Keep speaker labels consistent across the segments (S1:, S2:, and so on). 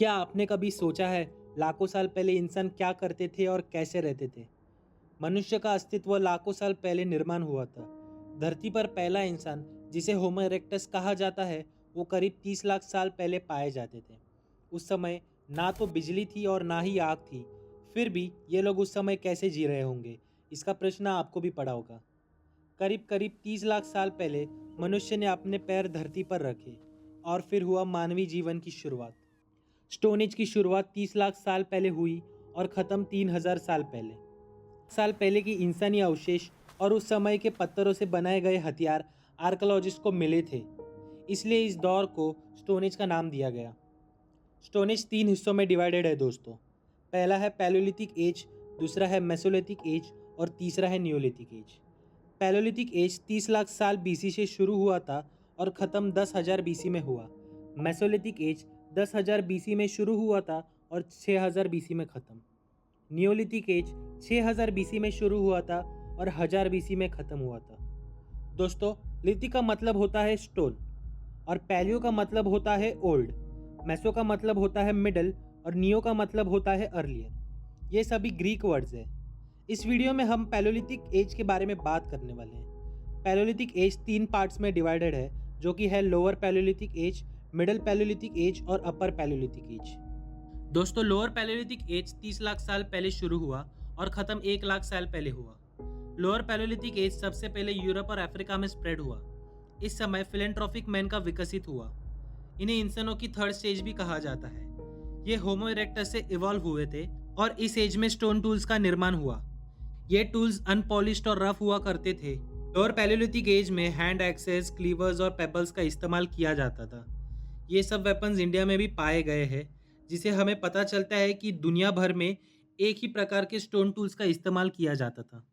S1: क्या आपने कभी सोचा है लाखों साल पहले इंसान क्या करते थे और कैसे रहते थे? मनुष्य का अस्तित्व लाखों साल पहले निर्माण हुआ था। धरती पर पहला इंसान, जिसे होमो इरेक्टस कहा जाता है, वो करीब 30 लाख साल पहले पाए जाते थे। उस समय ना तो बिजली थी और ना ही आग थी। फिर भी ये लोग उस समय कैसे जी रहे होंगे, इसका प्रश्न आपको भी पड़ा होगा। करीब करीब 30 लाख साल पहले मनुष्य ने अपने पैर धरती पर रखे और फिर हुआ मानवीय जीवन की शुरुआत। स्टोन एज की शुरुआत 30 लाख साल पहले हुई और ख़त्म 3000 साल पहले। साल पहले की इंसानी अवशेष और उस समय के पत्थरों से बनाए गए हथियार आर्कोलॉजिस्ट को मिले थे। इसलिए इस दौर को स्टोन एज का नाम दिया गया। स्टोन एज 3 हिस्सों में डिवाइडेड है दोस्तों। पहला है पैलोलिथिक एज, दूसरा है मेसोलिथिक एज और तीसरा है neolithic age. Paleolithic age 30 lakh साल बीसी से शुरू हुआ था और ख़त्म 10,000 बीसी में हुआ। मेसोलिथिक एज 10,000 बीसी में शुरू हुआ था और 6,000 बीसी में ख़त्म। नियोलिथिक एज 6,000 बीसी में शुरू हुआ था और 1000 बीसी में ख़त्म हुआ था। दोस्तों, लिथि का मतलब होता है स्टोन और पैलियो का मतलब होता है ओल्ड। मेसो का मतलब होता है मिडल और नियो का मतलब होता है अर्लियर। ये सभी ग्रीक वर्ड्स हैं। इस वीडियो में हम पैलोलिथिक एज के बारे में बात करने वाले हैं। पैलोलिथिक एज 3 पार्ट्स में डिवाइडेड है, जो कि है lower paleolithic age, middle paleolithic age और अपर पैलोलिथिक एज। दोस्तों, लोअर पैलोलिथिक एज 30 लाख साल पहले शुरू हुआ और ख़त्म 1 लाख साल पहले हुआ। लोअर पैलोलिथिक एज सबसे पहले यूरोप और अफ्रीका में स्प्रेड हुआ। इस समय फिलेंट्रोपिक मैन का विकसित हुआ। इन्हें इंसानों की थर्ड स्टेज भी कहा जाता है। ये होमो इरेक्टस से इवॉल्व हुए थे और इस एज में स्टोन टूल्स का निर्माण हुआ। ये टूल्स अनपॉलिश्ड और रफ हुआ करते थे। लोअर पैलेयोलिथिक एज में हैंड एक्सेस, क्लीवर्स और पेबल्स का इस्तेमाल किया जाता था। ये सब वेपन्स इंडिया में भी पाए गए हैं, जिसे हमें पता चलता है कि दुनिया भर में एक ही प्रकार के स्टोन टूल्स का इस्तेमाल किया जाता था।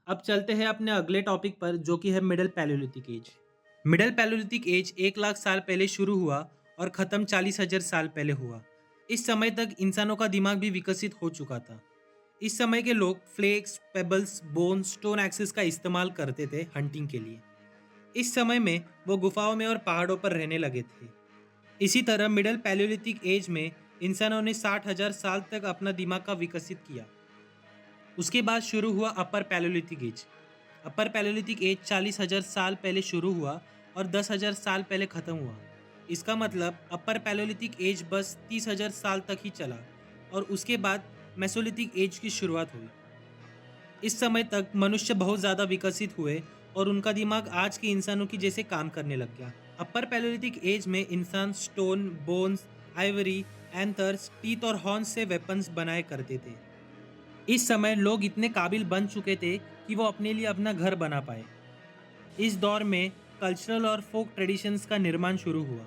S1: अब चलते हैं अपने अगले टॉपिक पर, जो कि है middle palaeolithic age. Middle palaeolithic age 1 lakh साल पहले शुरू हुआ और ख़त्म 40,000 साल पहले हुआ। इस समय तक इंसानों का दिमाग भी विकसित हो चुका था। इस समय के लोग flakes, pebbles, bone, stone axes का इस्तेमाल करते थे हंटिंग के लिए। इस समय में वो गुफाओं में और पहाड़ों पर रहने लगे थे। इसी तरह मिडल पैलेयोलिथिक एज में इंसानों ने 60,000 साल तक अपना दिमाग का विकसित किया। उसके बाद शुरू हुआ अपर पैलेयोलिथिक एज। अपर पैलेयोलिथिक एज 40,000 साल पहले शुरू हुआ और 10,000 साल पहले ख़त्म हुआ। इसका मतलब अपर पैलेयोलिथिक एज बस 30,000 साल तक ही चला और उसके बाद मेसोलिथिक एज की शुरुआत हुई। इस समय तक मनुष्य बहुत ज़्यादा विकसित हुए और उनका दिमाग आज के इंसानों की जैसे काम करने लग गया। अपर पैलेयोलिथिक एज में इंसान stone, bones, Ivory, anthers, teeth और हॉर्न्स से वेपन्स बनाए करते थे। इस समय लोग इतने काबिल बन चुके थे कि वो अपने लिए अपना घर बना पाए। इस दौर में कल्चरल और फोक ट्रेडिशंस का निर्माण शुरू हुआ।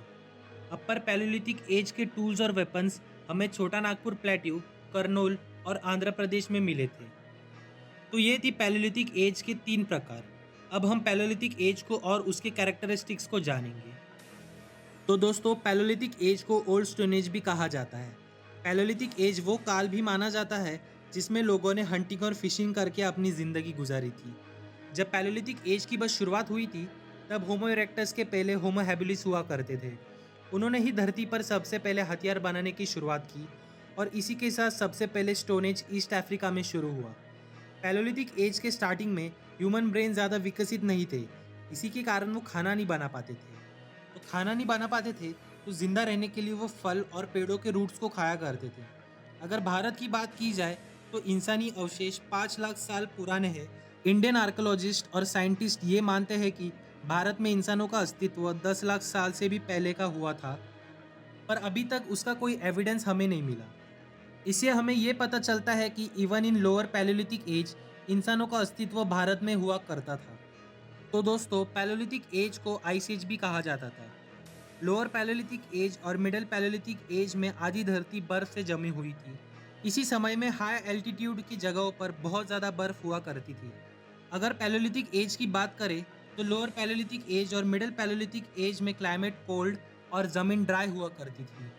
S1: अपर पैलेयोलिथिक एज के टूल्स और वेपन्स हमें छोटा नागपुर प्लेट्यू, करनूल और आंध्र प्रदेश में मिले थे। तो ये थी पैलेयोलिथिक एज के 3 प्रकार। अब हम पैलेयोलिथिक एज को और उसके कैरेक्टरिस्टिक्स को जानेंगे। तो दोस्तों, पैलेयोलिथिक एज को ओल्ड स्टोन एज भी कहा जाता है। पैलेयोलिथिक एज वो काल भी माना जाता है जिसमें लोगों ने हंटिंग और फिशिंग करके अपनी ज़िंदगी गुजारी थी। जब पैलेयोलिथिक एज की बस शुरुआत हुई थी, तब होमो इरेक्टस के पहले होमो हैबिलिस हुआ करते थे। उन्होंने ही धरती पर सबसे पहले हथियार बनाने की शुरुआत की और इसी के साथ सबसे पहले स्टोन एज ईस्ट अफ्रीका में शुरू हुआ। पैलेयोलिथिक एज के स्टार्टिंग में ह्यूमन ब्रेन ज़्यादा विकसित नहीं थे। इसी के कारण वो खाना नहीं बना पाते थे। तो खाना नहीं बना पाते थे तो जिंदा रहने के लिए वो फल और पेड़ों के रूट्स को खाया करते थे। अगर भारत की बात की जाए तो इंसानी अवशेष 5 लाख साल पुराने हैं। इंडियन आर्कोलॉजिस्ट और साइंटिस्ट ये मानते हैं कि भारत में इंसानों का अस्तित्व 10 लाख साल से भी पहले का हुआ था, पर अभी तक उसका कोई एविडेंस हमें नहीं मिला। इससे हमें ये पता चलता है कि इवन इन लोअर पैलेयोलिथिक एज इंसानों का अस्तित्व भारत में हुआ करता था। तो दोस्तों, पैलेयोलिथिक एज को आइस एज भी कहा जाता था। लोअर पैलेयोलिथिक एज और मिडल पैलेयोलिथिक एज में आधी धरती बर्फ से जमी हुई थी। इसी समय में हाई एल्टीट्यूड की जगहों पर बहुत ज़्यादा बर्फ हुआ करती थी। अगर पैलेयोलिथिक एज की बात करें तो लोअर पैलेयोलिथिक एज और मिडल पैलेयोलिथिक एज में क्लाइमेट कोल्ड और ज़मीन ड्राई हुआ करती थी।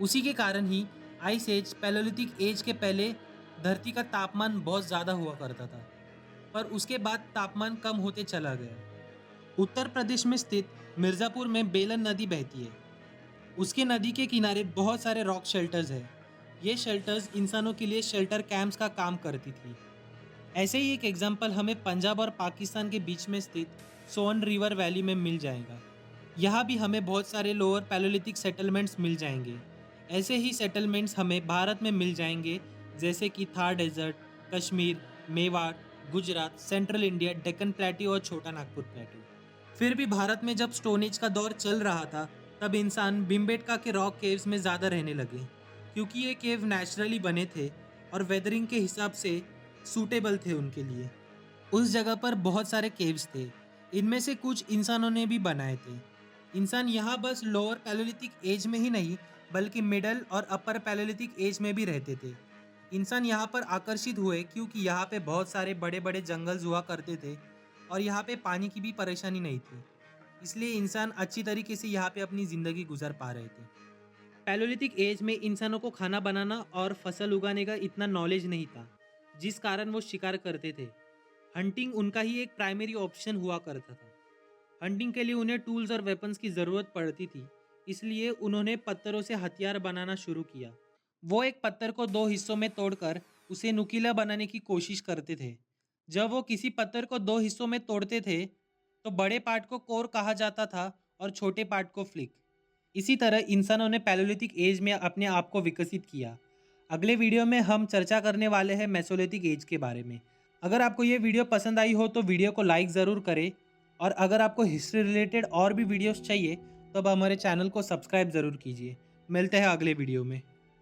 S1: उसी के कारण ही आइस एज, पैलेयोलिथिक एज के पहले धरती का तापमान बहुत ज़्यादा हुआ करता था, पर उसके बाद तापमान कम होते चला गया। उत्तर प्रदेश में स्थित मिर्ज़ापुर में बेलन नदी बहती है। उसके नदी के किनारे बहुत सारे रॉक शेल्टर्स हैं। ये शेल्टर्स इंसानों के लिए शेल्टर कैंप्स का काम करती थी। ऐसे ही एक एग्जाम्पल हमें पंजाब और पाकिस्तान के बीच में स्थित सोन रिवर वैली में मिल जाएगा। यहाँ भी हमें बहुत सारे लोअर पैलोलिथिक सेटलमेंट्स मिल जाएंगे। ऐसे ही सेटलमेंट्स हमें भारत में मिल जाएंगे, जैसे कि Thar desert, Kashmir, Mewar, Gujarat, central India, Deccan plateau और छोटा नागपुर प्लेट्यू। फिर भी भारत में जब स्टोन एज का दौर चल रहा था, तब इंसान भीमबेटका के रॉक केव्स में ज़्यादा रहने लगे, क्योंकि ये केव नेचुरली बने थे और वेदरिंग के हिसाब से सूटेबल थे उनके लिए। उस जगह पर बहुत सारे केव्स थे, इनमें से कुछ इंसानों ने भी बनाए थे। इंसान यहाँ बस लोअर पैलोलिथिक एज में ही नहीं, बल्कि मिडल और अपर पैलोलिथिक एज में भी रहते थे। इंसान यहाँ पर आकर्षित हुए क्योंकि यहाँ पे बहुत सारे बड़े बड़े जंगल्स हुआ करते थे और यहाँ पे पानी की भी परेशानी नहीं थी, इसलिए इंसान अच्छी तरीके से यहाँ पे अपनी ज़िंदगी गुजार पा रहे थे। पैलोलिथिक एज में इंसानों को खाना बनाना और फसल उगाने का इतना नॉलेज नहीं था, जिस कारण वो शिकार करते थे। हंटिंग उनका ही एक प्राइमरी ऑप्शन हुआ करता था। हंटिंग के लिए उन्हें टूल्स और वेपन्स की ज़रूरत पड़ती थी, इसलिए उन्होंने पत्थरों से हथियार बनाना शुरू किया। वो एक पत्थर को दो हिस्सों में तोड़कर उसे नुकीला बनाने की कोशिश करते थे। जब वो किसी पत्थर को दो हिस्सों में तोड़ते थे, तो बड़े पार्ट को कोर कहा जाता था और छोटे पार्ट को फ्लिक। इसी तरह इंसानों ने पैलोलिथिक एज में अपने आप को विकसित किया। अगले वीडियो में हम चर्चा करने वाले हैं मेसोलिथिक एज के बारे में। अगर आपको ये वीडियो पसंद आई हो तो वीडियो को लाइक ज़रूर करें, और अगर आपको हिस्ट्री रिलेटेड और भी वीडियोस चाहिए तो अब हमारे चैनल को सब्सक्राइब ज़रूर कीजिए। मिलते हैं अगले वीडियो में।